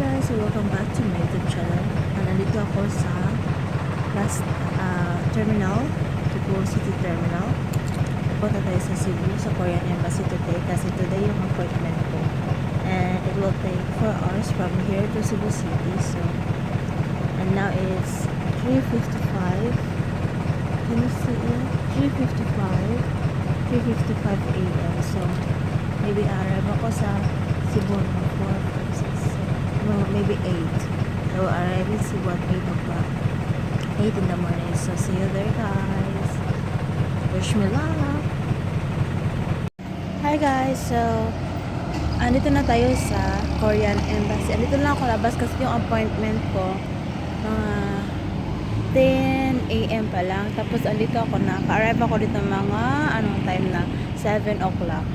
guys, so welcome back to my YouTube channel. Nandito ako sa last terminal, Cebu City Terminal. Punta tayo sa Cebu, sa Korean Embassy today kasi today yung appointment ko. And it will take 4 hours from here to Cebu City. So, and now it's 3:55. Can you see it? 3:55 a.m. So, maybe arrive ako sa Cebu ng 4, 5, 6, 7, no, maybe 8. So, arrive in Cebu at 8 o'clock. 8 in the morning. So, see you there, guys. Wish me luck. Hi, guys. So, andito na tayo sa Korean Embassy. Andito lang ako labas kasi yung appointment ko mga 10 a.m. pa lang. Tapos, andito ako na. Ka-arrive ako dito mga, anong time na? 7 o'clock.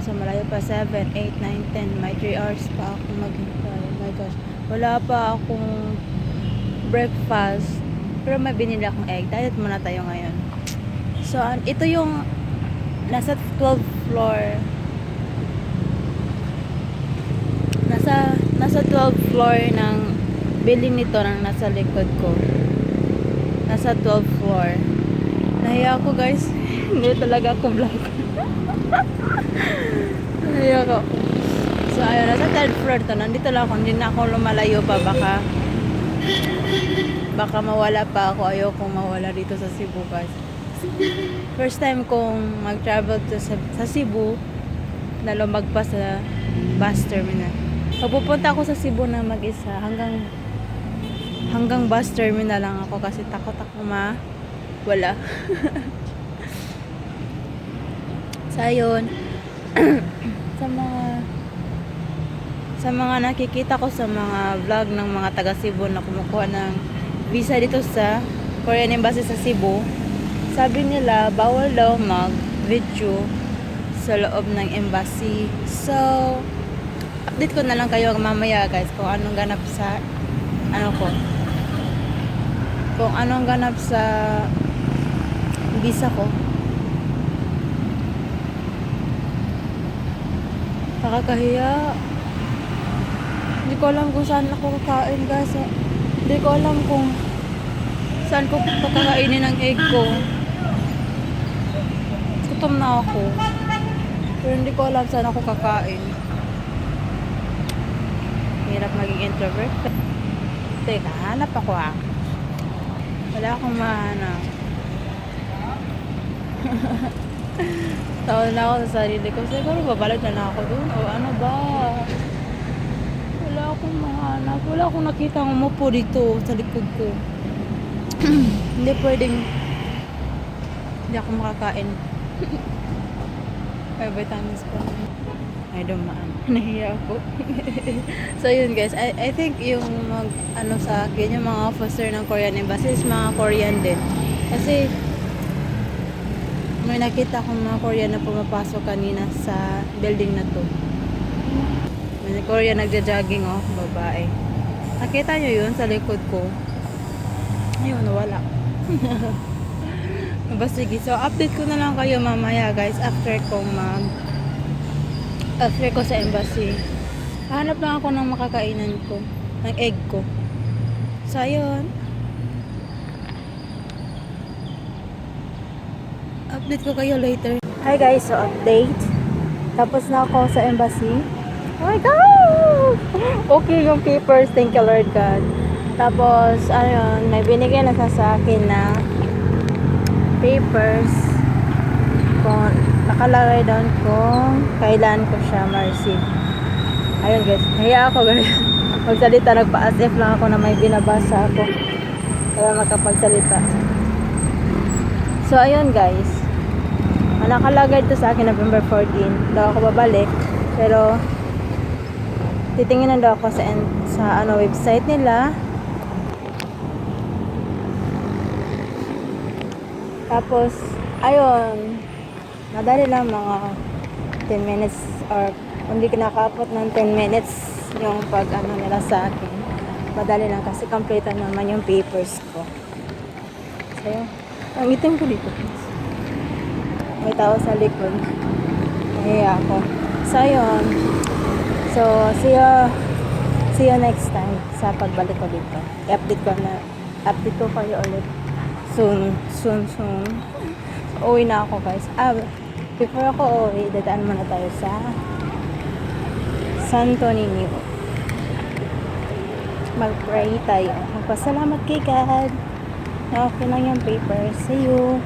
So, malayo pa 7, 8, 9, 10. May 3 hours pa ako maghintay. Oh my gosh. Wala pa akong breakfast. Pero may binili akong egg. Diet muna tayo ngayon. So, ito yung nasa 12th floor. Nasa 12th floor ng building nito ng nasa likod ko. Nasa 12th floor. Nahiya ako, guys. Hindi talaga ako vlog. Nahiya ako. So, ayun. Nasa 3rd floor to. Nandito lang ako. Hindi na ako lumalayo pa. Baka mawala pa ako. Ayoko mawala dito sa Cebu, guys. First time kong mag-travel to sa Cebu na lumagpas sa bus terminal. Pag pupunta ako sa Cebu na mag-isa, hanggang bus terminal lang ako kasi takot ako wala. So, ayun. sa mga nakikita ko sa mga vlog ng mga taga Cebu na kumukuha ng visa dito sa Korean Embassy sa Cebu, sabi nila bawal daw mag-video sa loob ng embassy. So, update ko na lang kayo mamaya, guys, kung anong ganap sa visa ko. Nakakahiya. Hindi ko alam kung saan ako kakain, guys. Hindi ko alam kung saan ko pakakainin ang egg ko. Gutom na ako. Pero hindi ko alam saan ako kakain. Hirap maging introvert. Teka, hanap ako Wala akong mahanap. Taon na ako sa sarili ko. Siguro babalik na ako dun. O ano ba? Wala akong mahanap. Wala akong nakita ng umupo dito sa likod ko. Hindi pwedeng hindi ako makakain. Ay, vitamins pa. Ay, dumaan. Nahiya ako. So, yun, guys. I think yung sa akin, yung mga officer ng Korean Embassy is mga Korean din. Kasi, may nakita akong mga Korean na pumapasok kanina sa building na to. May Korean nagja-jogging, babae. Nakita nyo yun sa likod ko. Ayun, nawala. Sige, so update ko na lang kayo mamaya, guys, after ko sa embassy. Hanap lang ako ng makakainan ko, ng egg ko. So, ayun. Update ko kayo later. Hi, guys, so update. Tapos na ako sa embassy. Oh my God! Okay yung papers, thank you Lord God. Tapos, ayun, may binigyan na sa akin na papers kung nakalagay doon kung kailan ko siya ma-receive. Ayun, guys, nahiya ako, guys. Magsalita, nagpa-as if lang ako na may binabasa ako para makapagsalita. So, ayun, guys, nakalagay to sa akin November 14 daw ako babalik, pero titingnan daw ako sa website nila. Tapos, ayun, madali lang, mga 10 minutes or hindi kinakapot ng 10 minutes yung nila sa akin. Madali lang kasi complete naman yung papers ko. So, ang itim ko dito. May tao sa likod. Nahiya ako. So, ayun. So, see you See you next time sa pagbalik ko dito. I-update ko kayo ulit. Soon. Uwi na ako guys. Before ako uwi, dadaan muna tayo sa Santo Niño. Mag-pray tayo. Magpasalamat kay God. Okay lang yung paper. See you.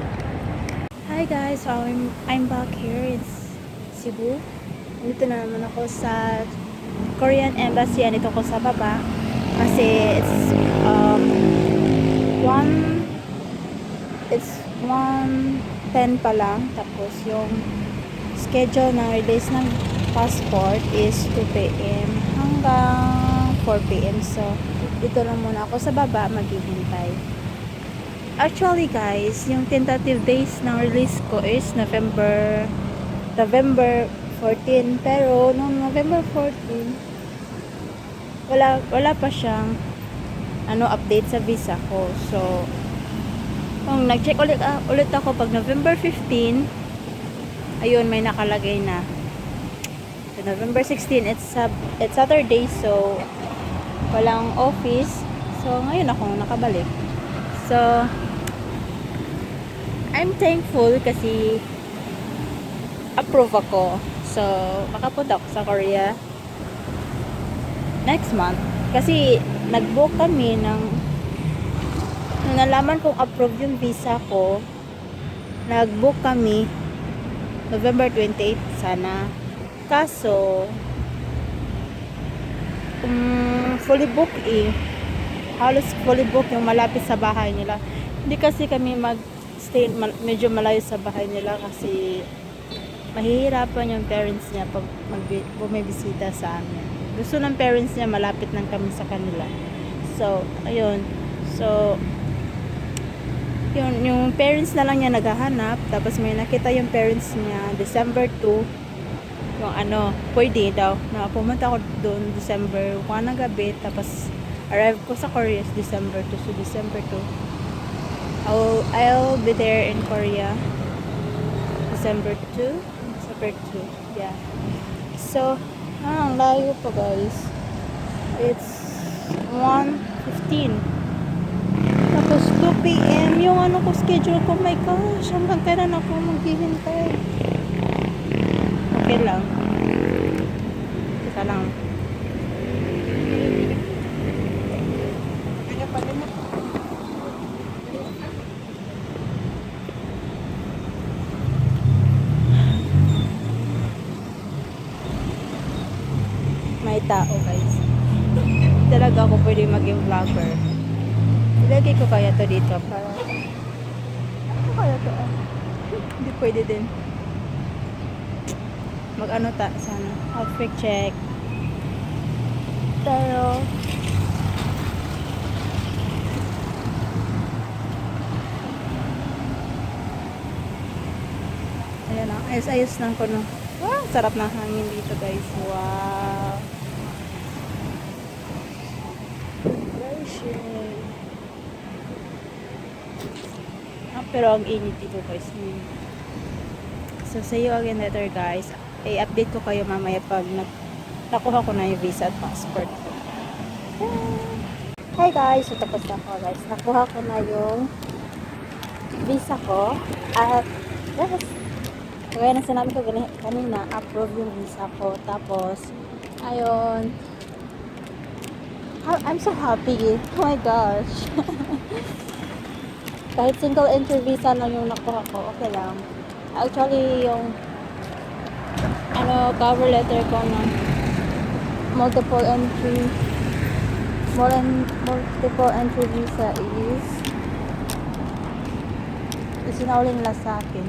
Hi guys, so I'm back here in Cebu. Dito na naman ako sa Korean Embassy. Andito ko sa baba kasi it's 1:10 pa lang. Tapos yung schedule ng release ng passport is 2 p.m. hanggang 4 p.m. So dito lang muna ako sa baba maghihintay. Actually guys, yung tentative days ng release ko is November 14. Pero noong November 14, wala pa siyang update sa visa ko. So nung nag-check ulit ako pag November 15, ayun, may nakalagay na. So, November 16, it's Saturday, so walang office. So ngayon ako nakabalik. So I'm thankful kasi approve ako. So, makapunta ako sa Korea next month. Kasi nag-book kami nung nalaman kong approve yung visa ko, nag-book kami November 28 sana. Kaso, fully book halos fully book yung malapit sa bahay nila. Hindi kasi kami mag-stay medyo malayo sa bahay nila kasi mahihirapan yung parents niya pag bumibisita sa amin. Gusto ng parents niya malapit lang kami sa kanila. So, ayun. So, yung parents na lang niya naghahanap. Tapos may nakita yung parents niya December 2. Yung pwede daw. Na pumunta ako doon December 1 ng gabi. Tapos arrive ko sa Korea December 2. So, December 2. I'll be there in Korea December 2. Yeah. So, ang layo pa guys. It's 1:15. Tapos 2 p.m. yung ko schedule ko. My gosh, hanggang kailan ako maghihintay. Okay lang. Teka lang. May tao guys. Talaga ako pwede maging vlogger. Ilagay ko kaya to dito para ano kaya to hindi pwede din. Sana outfit check. Pero ayan na, ayos lang ko no. Wow, sarap ng hangin dito guys. Wow. Pero ang init dito guys. So see you again later guys. I-update ko kayo mamaya pag nakuha ko na yung visa at passport. Hi guys, so tapos na ako guys. Nakuha ko na yung visa ko at yes, kaya na sinabi ko kanina, approve yung visa ko. Tapos ayun, I'm so happy. Oh my gosh. Kahit single entry visa lang yung nakuha ko, okay lang. Actually, yung cover letter ko ng multiple entry visa is isinawli nila sa akin.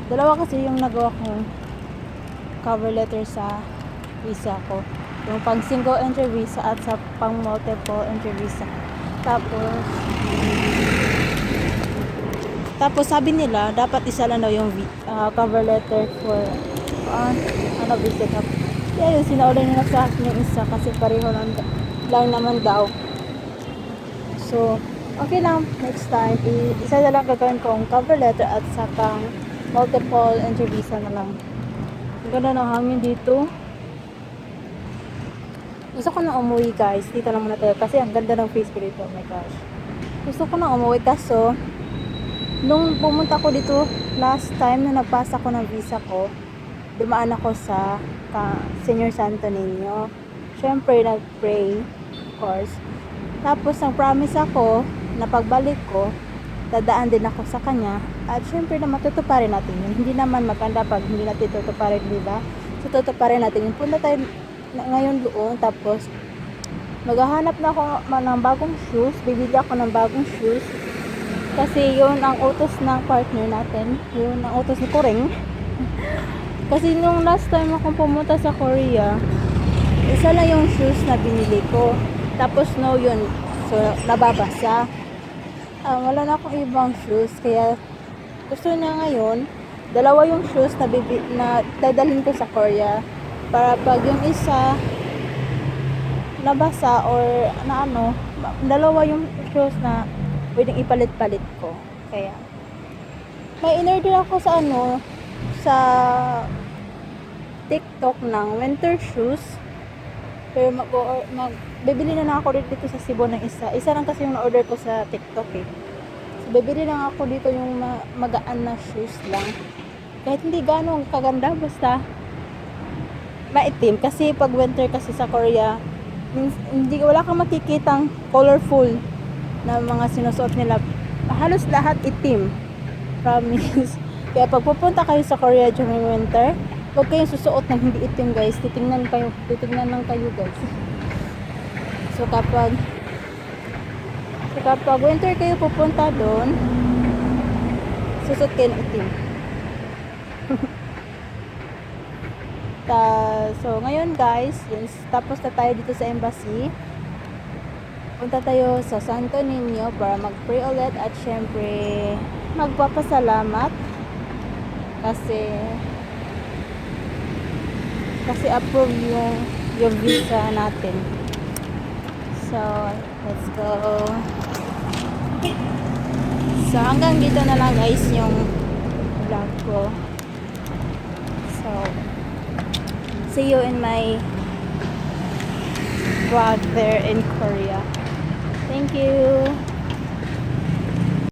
Dalawa kasi yung nagawa kong cover letter sa visa ko. Yung pang single entry visa at sa pang multiple entry visa. Tapos sabi nila, dapat isa lang daw yung cover letter for visa. Kaya yung sinauli nila sa akin yung isa kasi pareho lang naman daw. So, okay lang. Next time, isa na lang gagawin kong cover letter at saka multiple entry visa na lang. Ang ganda ng hangin dito. Gusto ko na umuwi guys. Dito lang muna tayo. Kasi ang ganda ng face ko dito. Oh my gosh. Gusto ko na umuwi kaso nung pumunta ko dito last time na nagpasa ko ng visa ko, dumaan ako sa Senior Santo Niño. Syempre nag-pray, of course. Tapos nag-promise ako na pagbalik ko, dadaan din ako sa kanya. At syempre na matutuparin natin yun. Hindi naman maganda pag hindi natin tutuparin, di ba? So tutuparin natin yun. Punta tayo ngayon doon. Tapos maghahanap na ako ng bagong shoes. Bibili ako ng bagong shoes. Kasi yun ang utos ng partner natin. Yun ang utos ni Kuring. Kasi nung last time akong pumunta sa Korea, isa lang yung shoes na binili ko. Tapos no yun. So nababasa. Wala na akong ibang shoes. Kaya gusto niya ngayon, dalawa yung shoes na dadalhin ko sa Korea. Para pag yung isa nabasa or na ano, dalawa yung shoes na pwedeng ipalit-palit ko. Kaya may in-order ako sa ano, sa TikTok ng winter shoes. Pero bibili na lang ako dito sa Cebu ng isa. Isa lang kasi yung na-order ko sa TikTok eh. So bibili lang ako dito yung magaan na shoes lang. Kahit hindi ganong kaganda, basta maitim. Kasi pag winter kasi sa Korea, wala kang makikitang colorful na mga sinusuot nila. Halos lahat itim. Promise. Kaya pag pupunta kayo sa Korea during winter, huwag kayong susuot ng hindi itim guys. Titingnan lang kayo guys. So kapag winter kayo pupunta doon, susuot kayo ng itim. So ngayon guys, tapos na tayo dito sa embassy. Punta tayo sa Santo Niño para mag-pray ulit at syempre magpapasalamat kasi approve yung visa natin. So let's go. So hanggang dito na lang guys yung vlog ko. So see you in my vlog there in Korea. Thank you.